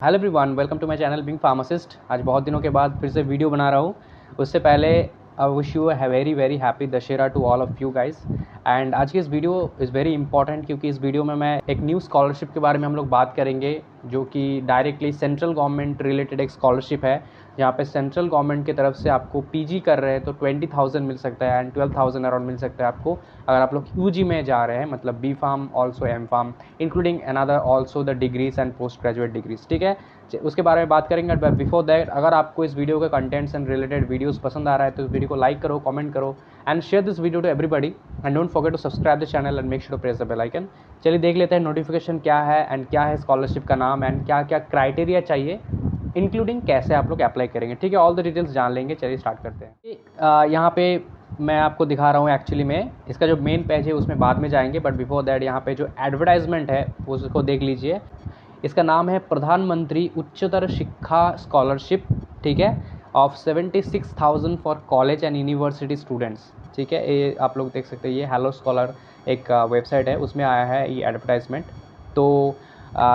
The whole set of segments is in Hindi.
Hello everyone, welcome to my channel being pharmacist. आज बहुत दिनों के बाद फिर से वीडियो बना रहा हूँ। उससे पहले I wish you a very happy Dussehra to all of you guys. And आज की इस वीडियो इज़ वेरी इंपॉर्टेंट क्योंकि इस वीडियो में मैं एक न्यू स्कॉलरशिप के बारे में हम लोग बात करेंगे, जो कि डायरेक्टली सेंट्रल गवर्नमेंट रिलेटेड एक स्कॉलरशिप है, जहाँ पे सेंट्रल गवर्नमेंट की तरफ से आपको पीजी कर रहे हैं तो 20,000 मिल सकता है एंड 12,000 अराउंड मिल सकता है आपको अगर आप लोग यूजी में जा रहे हैं, मतलब B pharm also M pharm including another also the degrees and post graduate degrees. ठीक है, उसके बारे में बात करेंगे। बट बिफोर दैट, अगर आपको इस वीडियो के कंटेंट्स एंड रिलेटेड वीडियोस पसंद आ रहा है तो इस वीडियो को लाइक करो, कमेंट करो and share this video to everybody and don't forget to subscribe the channel and make sure to press the bell icon. चलिए देख लेते हैं नोटिफिकेशन क्या है एंड क्या है स्कॉलरशिप का नाम एंड क्या क्या क्राइटेरिया चाहिए, इंक्लूडिंग कैसे आप लोग अप्लाई करेंगे। ठीक है, ऑल द डिटेल्स जान लेंगे। चलिए स्टार्ट करते हैं। यहाँ पे मैं आपको दिखा रहा हूँ एक्चुअली में इसका जो मेन पेज है उसमें बाद में जाएंगे, बट बिफोर दैट यहाँ पे जो एडवर्टाइजमेंट है उसको देख लीजिए। इसका नाम है प्रधानमंत्री उच्चतर शिक्षा स्कॉलरशिप, ठीक है, of 76,000 for college and university students. ठीक है, ये आप लोग देख सकते हैं, ये हेलो स्कॉलर एक वेबसाइट है, उसमें आया है ये एडवर्टाइजमेंट। तो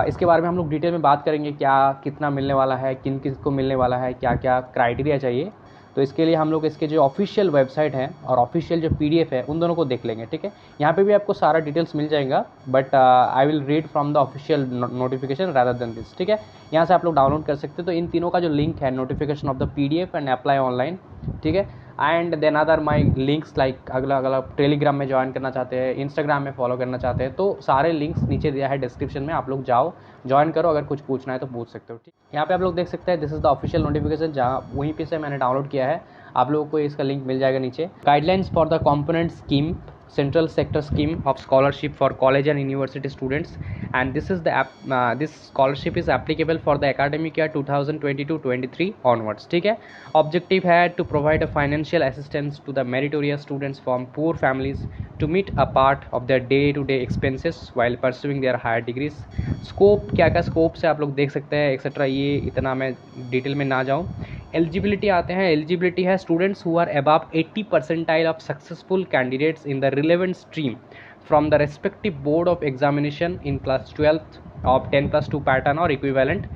इसके बारे में हम लोग डिटेल में बात करेंगे, क्या कितना मिलने वाला है, किन किस को मिलने वाला है, क्या क्या क्राइटेरिया चाहिए। तो इसके लिए हम लोग इसके जो ऑफिशियल वेबसाइट है और ऑफिशियल जो पीडीएफ है उन दोनों को देख लेंगे। ठीक है, यहाँ पे भी आपको सारा डिटेल्स मिल जाएगा, but I will read from the official notification rather than this. ठीक है, यहाँ से आप लोग डाउनलोड कर सकते हैं। तो इन तीनों का जो लिंक है, notification of the PDF and apply online, ठीक है, and then other my links like अगला टेलीग्राम में ज्वाइन करना चाहते हैं, इंस्टाग्राम में फॉलो करना चाहते हैं, तो सारे लिंक्स नीचे दिया है डिस्क्रिप्शन में, आप लोग जाओ ज्वाइन करो, अगर कुछ पूछना है तो पूछ सकते हो। ठीक, यहाँ पे आप लोग देख सकते हैं, this is the official notification, जहाँ वहीं पे से मैंने डाउनलोड किया है। आप लोगों को इसका लिंक मिल जाएगा नीचे। Guidelines for the component scheme, central sector scheme of scholarship for college and university students, and this scholarship is applicable for the academic year 2022-23 onwards. ठीक है, objective है to provide a financial assistance to the meritorious students from poor families to meet a part of their day-to-day expenses while pursuing their higher degrees. Scope क्या क्या स्कोप से आप लोग देख सकते हैं एक्सेट्रा, ये इतना मैं डिटेल में ना जाऊँ। एलिजिबिलिटी आते हैं, एलिजिबिलिटी है students who are above 80 percentile of successful candidates in the relevant stream from the respective board of examination in class 12 of 10+2 pattern और इक्विवेलेंट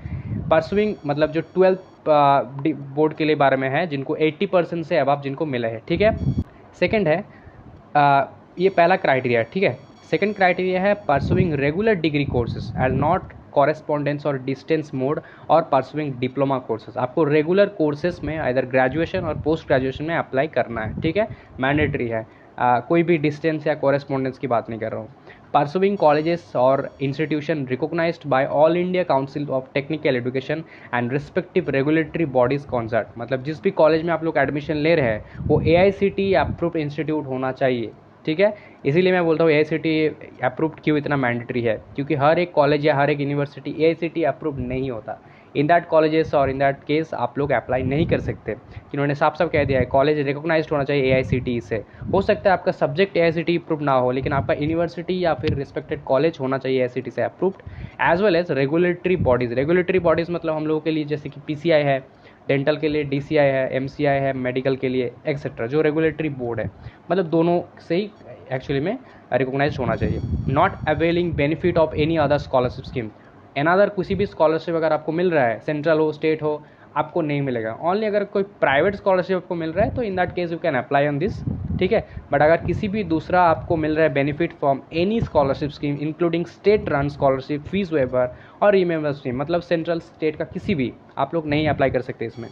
परसुइंग, मतलब जो 12 बोर्ड के लिए बारे में है, जिनको 80% से अबव जिनको मिले हैं। ठीक है, सेकेंड है ये पहला क्राइटेरिया। ठीक है, सेकेंड क्राइटेरिया है pursuing regular degree courses and not correspondence और डिस्टेंस मोड और परसुइंग डिप्लोमा कोर्सेज। आपको रेगुलर कोर्सेज में इधर ग्रेजुएशन और पोस्ट ग्रेजुएशन में अप्लाई करना है। ठीक है, मैंडेटरी है, कोई भी डिस्टेंस या कॉरेस्पॉन्डेंस की बात नहीं कर रहा हूँ। परसुइंग कॉलेजेस और institution recognised by All India Council of Technical Education and respective regulatory bodies concert, मतलब जिस भी कॉलेज में आप लोग एडमिशन ले रहे हैं वो AICTE अप्रूव्ड इंस्टीट्यूट होना चाहिए। ठीक है, इसीलिए मैं बोलता हूँ AICTE अप्रूव्ड क्यों इतना मैंडेटरी है, क्योंकि हर एक कॉलेज या हर एक यूनिवर्सिटी AICTE अप्रूव्ड नहीं होता। इन दैट कॉलेजेस और इन दैट केस आप लोग अप्लाई नहीं कर सकते। इन्होंने साफ साफ कह दिया है, कॉलेज रिकॉग्नाइज्ड होना चाहिए AICTE से। हो सकता है आपका सब्जेक्ट AICTE अप्रूव ना हो, लेकिन आपका यूनिवर्सिटी या फिर रिस्पेक्टेड कॉलेज होना चाहिए AICTE से approved, as well as regulatory bodies. Regulatory bodies मतलब हम लोगों के लिए जैसे कि PCI है, डेंटल के लिए DCI है, MCI है, मेडिकल के लिए एक्सेट्रा, जो रेगुलेटरी बोर्ड है, मतलब दोनों से ही एक्चुअली में रिकॉग्नाइज होना चाहिए। Not availing benefit of any other scholarship scheme, another किसी भी स्कॉलरशिप अगर आपको मिल रहा है, सेंट्रल हो स्टेट हो, आपको नहीं मिलेगा। ओनली अगर कोई प्राइवेट स्कॉलरशिप आपको मिल रहा है तो in that case you can apply on this. ठीक है, बट अगर किसी भी दूसरा आपको मिल रहा है benefit from any scholarship scheme including state run scholarship, fees waiver और रीमेंबर स्कीम, मतलब सेंट्रल स्टेट का किसी भी, आप लोग नहीं अप्लाई कर सकते इसमें।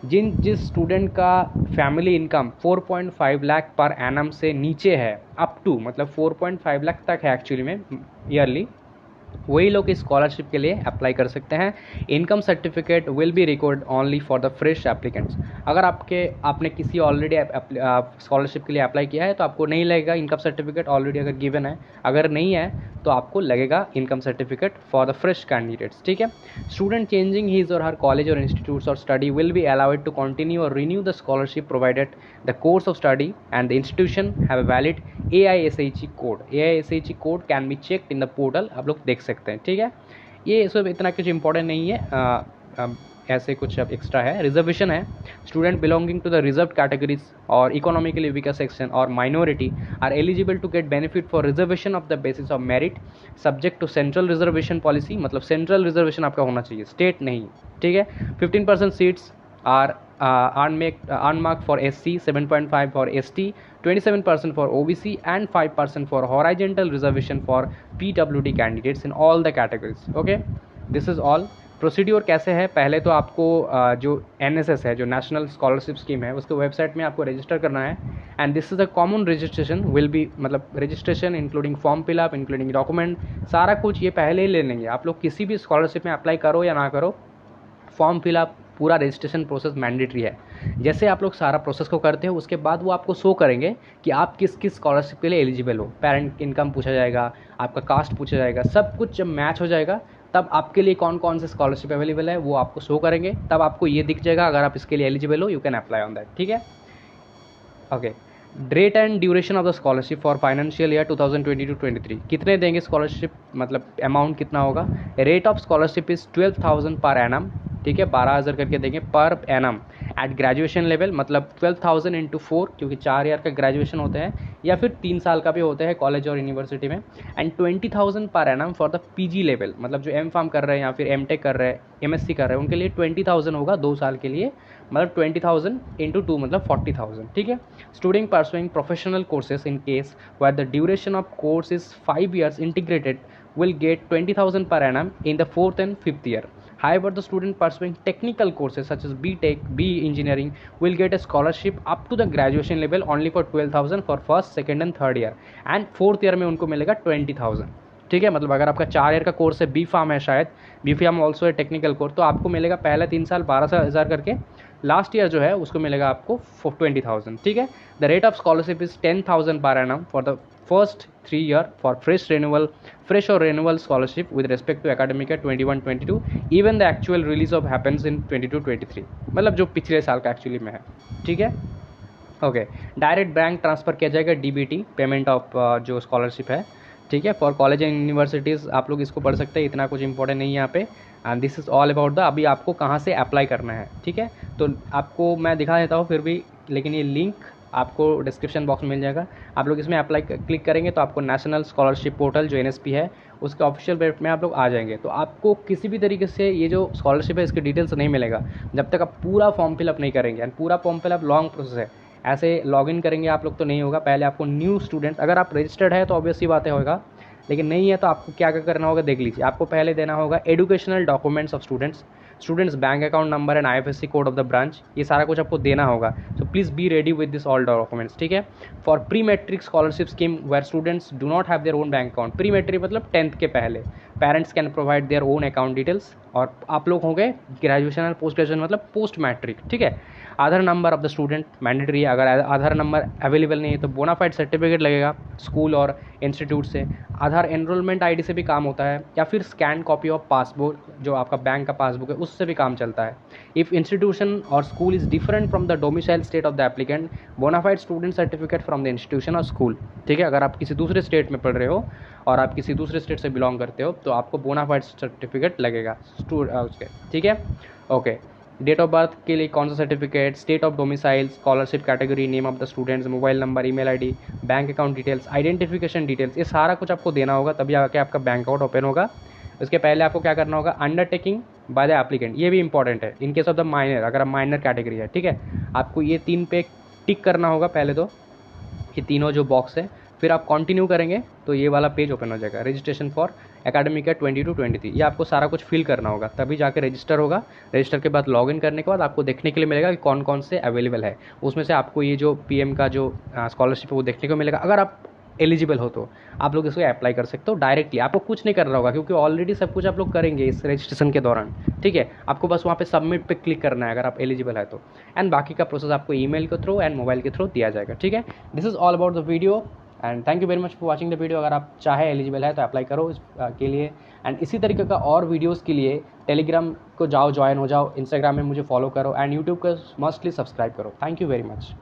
जिस स्टूडेंट का family income 4.5 lakh per annum से नीचे है, अप टू मतलब 4.5 लाख तक है एक्चुअली में ईयरली, वही लोग इस स्कॉलरशिप के लिए अप्लाई कर सकते हैं। Income certificate will be record only for the fresh applicants. अगर आपने किसी ऑलरेडी स्कॉलरशिप के लिए अप्लाई किया है तो आपको नहीं लगेगा इनकम सर्टिफिकेट, ऑलरेडी अगर गिवन है। अगर नहीं है तो आपको लगेगा income certificate for the fresh candidates. ठीक है, स्टूडेंट चेंजिंग हिज और हर कॉलेज और इंस्टीट्यूट्स और study will be allowed to continue और renew the scholarship provided the course of study and the institution have a valid AISHE code. AISHE code can be checked in the portal, आप लोग देख सकते हैं। ठीक है, ये सब इतना कुछ इंपॉर्टेंट नहीं है। ऐसे कुछ अब एक्स्ट्रा है। रिजर्वेशन है, student belonging to the reserve categories और इकोनॉमिकली वीकर सेक्शन और minority are eligible to get benefit for reservation of the basis of merit subject to central reservation policy. मतलब सेंट्रल रिजर्वेशन आपका होना चाहिए, स्टेट नहीं, ठीक है। 15% seats are unmarked for SC, 7.5 for ST, 27% for OBC and 5% for horizontal reservation for PWD candidates in all the categories. Okay, this is all. Procedure कैसे है, पहले तो आपको जो NSS है, जो नेशनल स्कॉलरशिप स्कीम है, उसके वेबसाइट में आपको रजिस्टर करना है। And this is a common registration will be, मतलब registration including form fill up, including document, सारा कुछ ये पहले ही ले लेंगे। आप लोग किसी भी स्कॉलरशिप में अप्लाई करो या ना करो, फॉर्म फिलअप, पूरा रजिस्ट्रेशन प्रोसेस मैंडेटरी है। जैसे आप लोग सारा प्रोसेस को करते हो, उसके बाद वो आपको शो करेंगे कि आप किस किस स्कॉलरशिप के लिए एलिजिबल हो। पेरेंट इनकम पूछा जाएगा, आपका कास्ट पूछा जाएगा, सब कुछ जब मैच हो जाएगा तब आपके लिए कौन कौन से स्कॉलरशिप अवेलेबल है वो आपको शो करेंगे। तब आपको ये दिख जाएगा, अगर आप इसके लिए एलिजिबल हो you can apply on that, ठीक है। Okay, date and duration of the scholarship for financial year 2022-23 कितने देंगे स्कॉलरशिप, मतलब अमाउंट कितना होगा। Rate of scholarship is 12,000 per annum, ठीक है, 12,000 करके देंगे per annum eight graduation level, मतलब 12,000 इंटू 4, क्योंकि 4 ईयर का ग्रेजुएशन होते हैं या फिर 3 साल का भी होते हैं कॉलेज और यूनिवर्सिटी में। And 20,000 per annum for the PG level, मतलब जो एम फार्म कर रहे हैं या फिर एमटेक कर रहे हैं, एमएससी कर रहे हैं, उनके लिए 20,000 होगा 2 साल के लिए, मतलब 20,000 इंटू 2 मतलब 40,000, ठीक है। Student pursuing professional courses in case where the duration of course is 5 years integrated will get 20,000 per annum in the 4th and 5th year. However, the student pursuing technical courses such as BTech, BE Engineering will get a scholarship up to the graduation level only for 12,000 for first, second and third year. And 4th year में उनको मिलेगा 20,000, ठीक है। मतलब अगर आपका 4 ईयर का कोर्स है, बी फार्म है शायद, बी फार्म ऑल्सो है टेक्निकल कोर्स, तो आपको मिलेगा पहले 3 साल 12,000 करके, लास्ट ईयर जो है उसको मिलेगा आपको 20,000, ठीक है। The rate of scholarship is 10,000 per annum for the first 3 year for fresh or renewal scholarship with respect to academic year 21-22, even the actual release of happens in 22-23, मतलब जो पिछले साल का एक्चुअली में है, ठीक है। ओके, डायरेक्ट बैंक ट्रांसफ़र किया जाएगा DBT, पेमेंट ऑफ जो स्कॉलरशिप है, ठीक है। फॉर कॉलेज एंड यूनिवर्सिटीज़ आप लोग इसको पढ़ सकते हैं, इतना कुछ इंपॉर्टेंट नहीं है यहाँ पे। And this is all about the, अभी आपको कहाँ से अप्लाई करना है, ठीक है। तो आपको मैं दिखा देता हूँ फिर भी, लेकिन ये लिंक आपको डिस्क्रिप्शन बॉक्स में मिल जाएगा। आप लोग इसमें अप्लाई क्लिक करेंगे तो आपको नेशनल स्कॉलरशिप पोर्टल जो NSP है उसके ऑफिशियल वेब में आप लोग आ जाएंगे। तो आपको किसी भी तरीके से ये जो स्कॉलरशिप है इसके डिटेल्स नहीं मिलेगा जब तक आप पूरा फॉर्म फिलअप नहीं करेंगे। एंड पूरा फॉर्म फिलअप लॉन्ग प्रोसेस है, ऐसे लॉगिन करेंगे आप लोग तो नहीं होगा। पहले आपको न्यू स्टूडेंट, अगर आप रजिस्टर्ड है तो ऑब्वियस सी बातें होगा, लेकिन नहीं है तो आपको क्या क्या करना होगा देख लीजिए। आपको पहले देना होगा educational documents of students bank account number and IFSC code of the branch, ये सारा कुछ आपको देना होगा। So please be ready with this all documents, ठीक है। For pre matric scholarship scheme where students do not have their own bank account, pre matric मतलब 10th के पहले, parents can provide their own account details. और आप लोग होंगे ग्रेजुएशन और पोस्ट ग्रेजुएशन मतलब पोस्ट मैट्रिक, ठीक है। Aadhaar number of the student mandatory है, अगर आधार नंबर अवेलेबल नहीं है तो बोनाफाइड सर्टिफिकेट लगेगा स्कूल और इंस्टीट्यूट से। आधार एनरोलमेंट ID से भी काम होता है, या फिर स्कैन कॉपी ऑफ पासबुक, जो आपका बैंक का पासबुक है उससे भी काम चलता है। इफ़ इंस्टीट्यूशन और school is different from the domicile state of the applicant, bonafide student certificate from the institution और स्कूल, ठीक है। अगर आप किसी दूसरे स्टेट में पढ़ रहे हो और आप किसी दूसरे स्टेट से बिलोंग करते हो तो आपको बोनाफाइड सर्टिफिकेट लगेगा उसके, ठीक है। ओके, डेट ऑफ बर्थ के लिए कौन सा certificate, state of domicile, scholarship category, name of the students, mobile number, email ID, bank account details, identification details, ये सारा कुछ आपको देना होगा तभी आके आपका बैंक अकाउंट ओपन होगा। उसके पहले आपको क्या करना होगा, अंडरटेकिंग बाय द एप्लीकेंट, ये भी इंपॉर्टेंट है in case of the minor, अगर आप माइनर कैटेगरी है, ठीक है। आपको ये 3 पे टिक करना होगा पहले तो, ये तीनों जो बॉक्स है, फिर आप कंटिन्यू करेंगे तो ये वाला पेज ओपन हो जाएगा, रजिस्ट्रेशन फॉर एकेडमिक ईयर 22-23, ये आपको सारा कुछ फिल करना होगा तभी जाके रजिस्टर होगा। रजिस्टर के बाद लॉगिन करने के बाद आपको देखने के लिए मिलेगा कि कौन कौन से अवेलेबल है, उसमें से आपको ये जो PM का जो स्कॉलरशिप है वो देखने को मिलेगा। अगर आप एलिजिबल हो तो आप लोग इसको अप्लाई कर सकते हो डायरेक्टली, आपको कुछ नहीं करना होगा क्योंकि ऑलरेडी सब कुछ आप लोग करेंगे इस रजिस्ट्रेशन के दौरान, ठीक है। आपको बस वहाँ पे सबमिट पे क्लिक करना है अगर आप एलिजिबल है तो, एंड बाकी का प्रोसेस आपको ईमेल के थ्रू एंड मोबाइल के थ्रू दिया जाएगा, ठीक है। This is all about the video and thank you very much for watching the video. अगर आप चाहे एलिजिबल है तो अप्लाई करो इस के लिए, एंड इसी तरीके का और वीडियोस के लिए टेलीग्राम को जाओ, ज्वाइन हो जाओ, इंस्टाग्राम में मुझे फॉलो करो एंड यूट्यूब को मस्टली सब्सक्राइब करो। Thank you very much.